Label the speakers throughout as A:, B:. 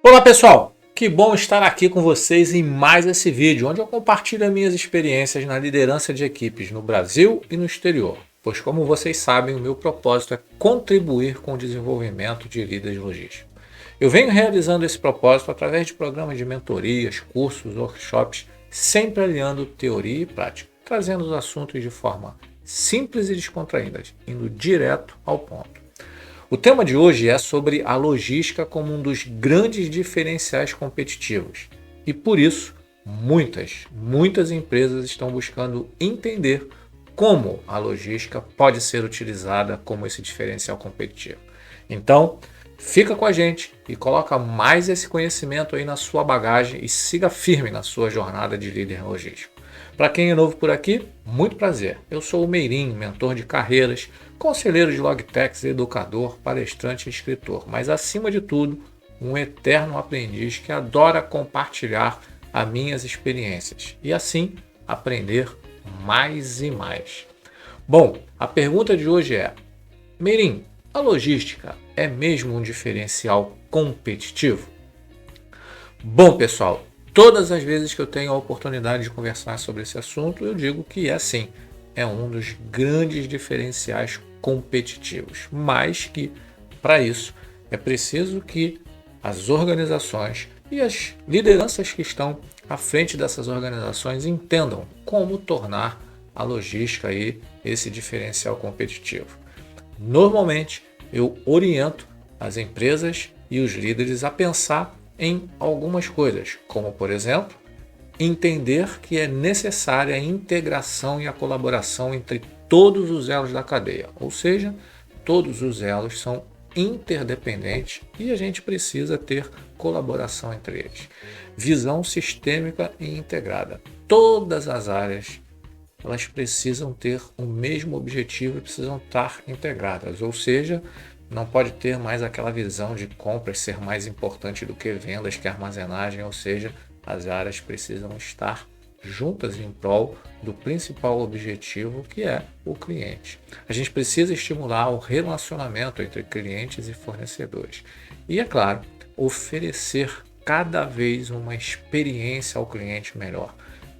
A: Olá pessoal, que bom estar aqui com vocês em mais esse vídeo, onde eu compartilho minhas experiências na liderança de equipes no Brasil e no exterior, pois como vocês sabem, o meu propósito é contribuir com o desenvolvimento de líderes logísticos. Eu venho realizando esse propósito através de programas de mentorias, cursos, workshops, sempre aliando teoria e prática, trazendo os assuntos de forma simples e descontraída, indo direto ao ponto. O tema de hoje é sobre a logística como um dos grandes diferenciais competitivos. E por isso, muitas empresas estão buscando entender como a logística pode ser utilizada como esse diferencial competitivo. Então, fica com a gente e coloca mais esse conhecimento aí na sua bagagem e siga firme na sua jornada de líder logístico. Para quem é novo por aqui, muito prazer. Eu sou o Meirin, mentor de carreiras, conselheiro de Logtex, educador, palestrante e escritor, mas acima de tudo, um eterno aprendiz que adora compartilhar as minhas experiências e assim aprender mais e mais. Bom, a pergunta de hoje é: Meirin, a logística é mesmo um diferencial competitivo? Bom, pessoal, todas as vezes que eu tenho a oportunidade de conversar sobre esse assunto, eu digo que é sim, é um dos grandes diferenciais competitivos, mas que para isso é preciso que as organizações e as lideranças que estão à frente dessas organizações entendam como tornar a logística aí esse diferencial competitivo. Normalmente eu oriento as empresas e os líderes a pensar em algumas coisas, como por exemplo, entender que é necessária a integração e a colaboração entre todos os elos da cadeia, ou seja, todos os elos são interdependentes e a gente precisa ter colaboração entre eles. Visão sistêmica e integrada. Todas as áreas elas precisam ter o mesmo objetivo e precisam estar integradas, ou seja, não pode ter mais aquela visão de compras ser mais importante do que vendas, que armazenagem, ou seja, as áreas precisam estar juntas em prol do principal objetivo, que é o cliente. A gente precisa estimular o relacionamento entre clientes e fornecedores. E, é claro, oferecer cada vez uma experiência ao cliente melhor,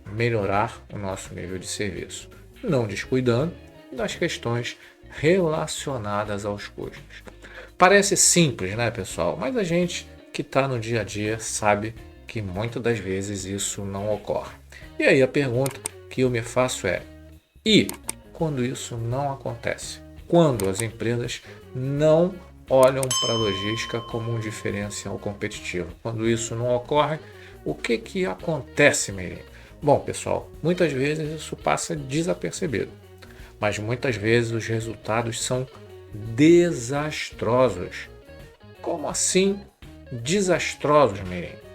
A: melhorar o nosso nível de serviço, não descuidando das questões relacionadas aos custos. Parece simples, né, pessoal? Mas a gente que está no dia a dia sabe que muitas das vezes isso não ocorre. E aí a pergunta que eu me faço é: e quando isso não acontece? Quando as empresas não olham para a logística como um diferencial competitivo? Quando isso não ocorre, o que acontece, Meirinho? Bom, pessoal, muitas vezes isso passa desapercebido, mas muitas vezes os resultados são desastrosos. Como assim desastrosos, Meirinho?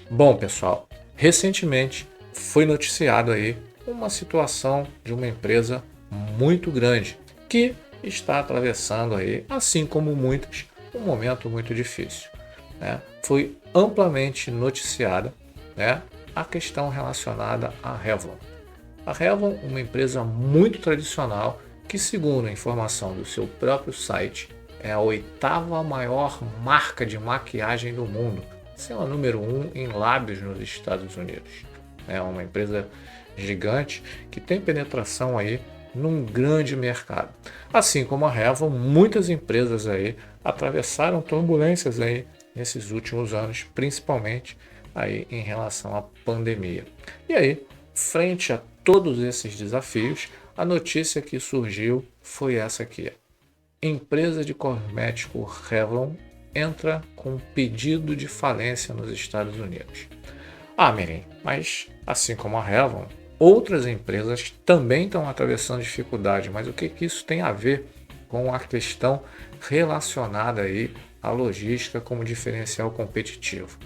A: Bom, pessoal, recentemente foi noticiado aí uma situação de uma empresa muito grande que está atravessando aí, assim como muitas, um momento muito difícil, né? Foi amplamente noticiada, né, a questão relacionada à Revlon. A Revlon, uma empresa muito tradicional que, segundo a informação do seu próprio site, é a oitava maior marca de maquiagem do mundo, sendo a número 1 em lábios nos Estados Unidos. É uma empresa gigante que tem penetração aí num grande mercado. Assim como a Revlon, muitas empresas aí atravessaram turbulências aí nesses últimos anos, principalmente aí em relação à pandemia. E aí, frente a todos esses desafios, a notícia que surgiu foi essa aqui: empresa de cosmético Revlon entra com pedido de falência nos Estados Unidos. Ah, Mirim, mas assim como a Revlon, outras empresas também estão atravessando dificuldade, mas o que isso tem a ver com a questão relacionada aí à logística como diferencial competitivo?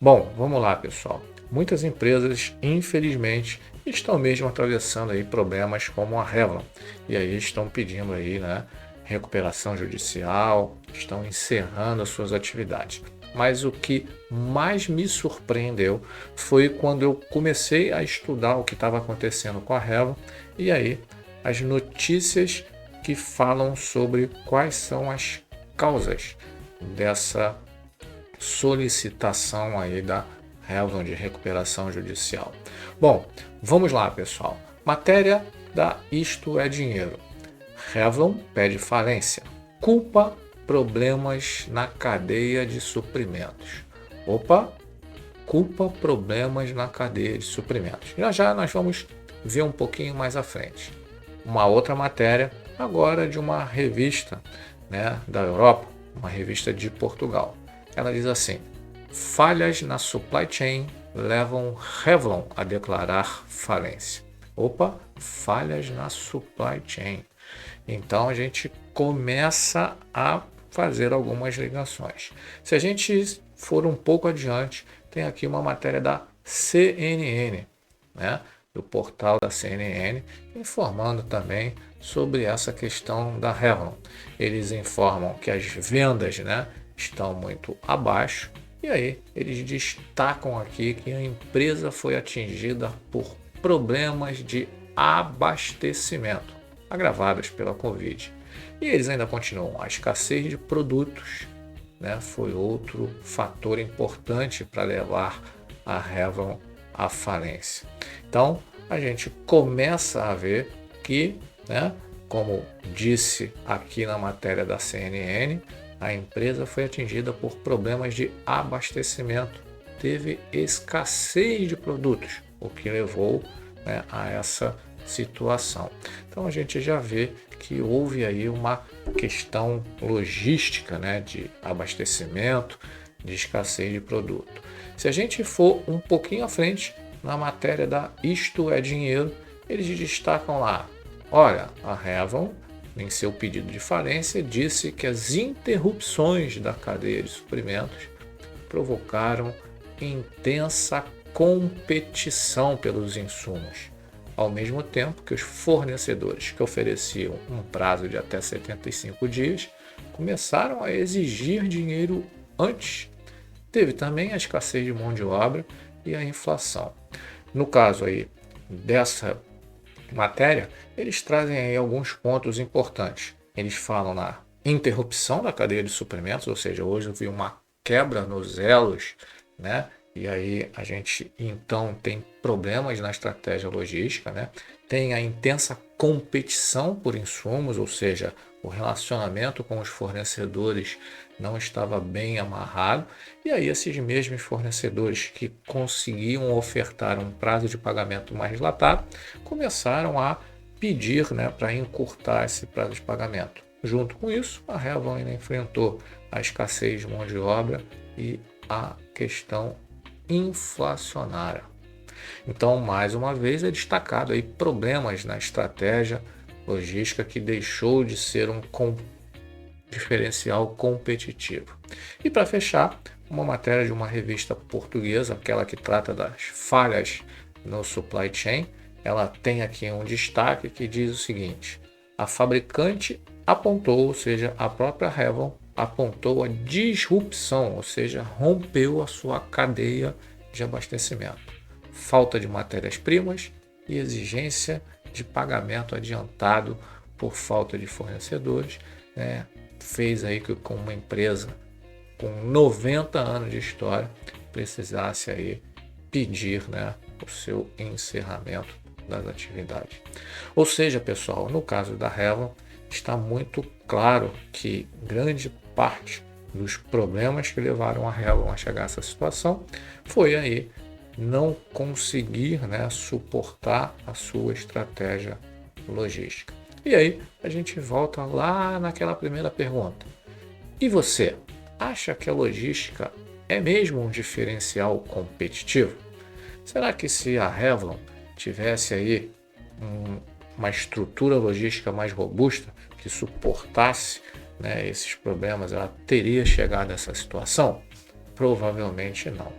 A: Bom, vamos lá, pessoal. Muitas empresas, infelizmente, estão mesmo atravessando aí problemas como a Revlon. E aí estão pedindo aí, né, recuperação judicial, estão encerrando as suas atividades. Mas o que mais me surpreendeu foi quando eu comecei a estudar o que estava acontecendo com a Revlon e aí as notícias que falam sobre quais são as causas dessa solicitação aí da Revlon de recuperação judicial. Bom, vamos lá, pessoal. Matéria da Isto é Dinheiro. Revlon pede falência. Culpa problemas na cadeia de suprimentos. Opa, culpa problemas na cadeia de suprimentos. Já já nós vamos ver um pouquinho mais à frente. Uma outra matéria agora de uma revista, da Europa, uma revista de Portugal. Ela diz assim: falhas na supply chain levam Revlon a declarar falência. Opa, falhas na supply chain. Então a gente começa a fazer algumas ligações. Se a gente for um pouco adiante, tem aqui uma matéria da CNN, do portal da CNN, informando também sobre essa questão da Revlon. Eles informam que as vendas, estão muito abaixo, e aí eles destacam aqui que a empresa foi atingida por problemas de abastecimento agravados pela Covid. E eles ainda continuam: a escassez de produtos, foi outro fator importante para levar a Revlon à falência. Então a gente começa a ver que, como disse aqui na matéria da CNN, a empresa foi atingida por problemas de abastecimento, teve escassez de produtos, o que levou a essa situação. Então a gente já vê que houve aí uma questão logística, de abastecimento, de escassez de produto. Se a gente for um pouquinho à frente, na matéria da Isto é Dinheiro, eles destacam lá: olha, a Revlon, em seu pedido de falência, disse que as interrupções da cadeia de suprimentos provocaram intensa competição pelos insumos, ao mesmo tempo que os fornecedores que ofereciam um prazo de até 75 dias começaram a exigir dinheiro antes. Teve também a escassez de mão de obra e a inflação. No caso aí dessa matéria, eles trazem aí alguns pontos importantes. Eles falam na interrupção da cadeia de suprimentos, ou seja, hoje houve uma quebra nos elos, e aí a gente então tem problemas na estratégia logística, Tem a intensa competição por insumos, ou seja, o relacionamento com os fornecedores não estava bem amarrado, e aí esses mesmos fornecedores que conseguiam ofertar um prazo de pagamento mais dilatado começaram a pedir, para encurtar esse prazo de pagamento. Junto com isso, a Revlon ainda enfrentou a escassez de mão de obra e a questão inflacionária. Então, mais uma vez, é destacado aí problemas na estratégia logística que deixou de ser um diferencial competitivo. E para fechar, uma matéria de uma revista portuguesa, aquela que trata das falhas no supply chain, ela tem aqui um destaque que diz o seguinte: a fabricante apontou, ou seja, a própria Revlon apontou a disrupção, ou seja, rompeu a sua cadeia de abastecimento. Falta de matérias-primas e exigência de pagamento adiantado por falta de fornecedores, fez aí que com uma empresa com 90 anos de história precisasse aí pedir, o seu encerramento das atividades. Ou seja, pessoal, no caso da Revlon, está muito claro que grande parte dos problemas que levaram a Revlon a chegar a essa situação foi aí não conseguir, suportar a sua estratégia logística. E aí a gente volta lá naquela primeira pergunta: e você acha que a logística é mesmo um diferencial competitivo? Será que se a Revlon tivesse aí uma estrutura logística mais robusta que suportasse, esses problemas, ela teria chegado a essa situação? Provavelmente não.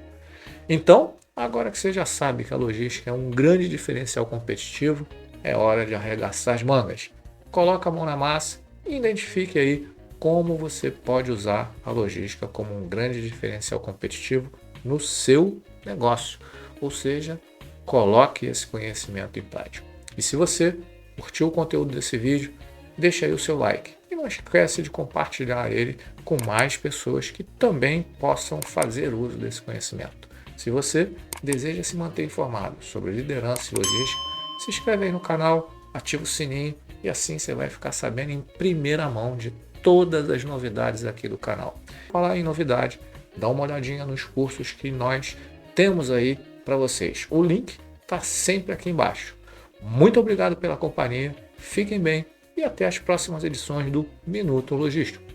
A: Então, agora que você já sabe que a logística é um grande diferencial competitivo, é hora de arregaçar as mangas. Coloca a mão na massa e identifique aí como você pode usar a logística como um grande diferencial competitivo no seu negócio. Ou seja, coloque esse conhecimento em prática. E se você curtiu o conteúdo desse vídeo, deixa aí o seu like. E não esquece de compartilhar ele com mais pessoas que também possam fazer uso desse conhecimento. Se você deseja se manter informado sobre liderança e logística, se inscreve aí no canal, ativa o sininho e assim você vai ficar sabendo em primeira mão de todas as novidades aqui do canal. Falar em novidade, dá uma olhadinha nos cursos que nós temos aí para vocês. O link está sempre aqui embaixo. Muito obrigado pela companhia, fiquem bem e até as próximas edições do Minuto Logístico.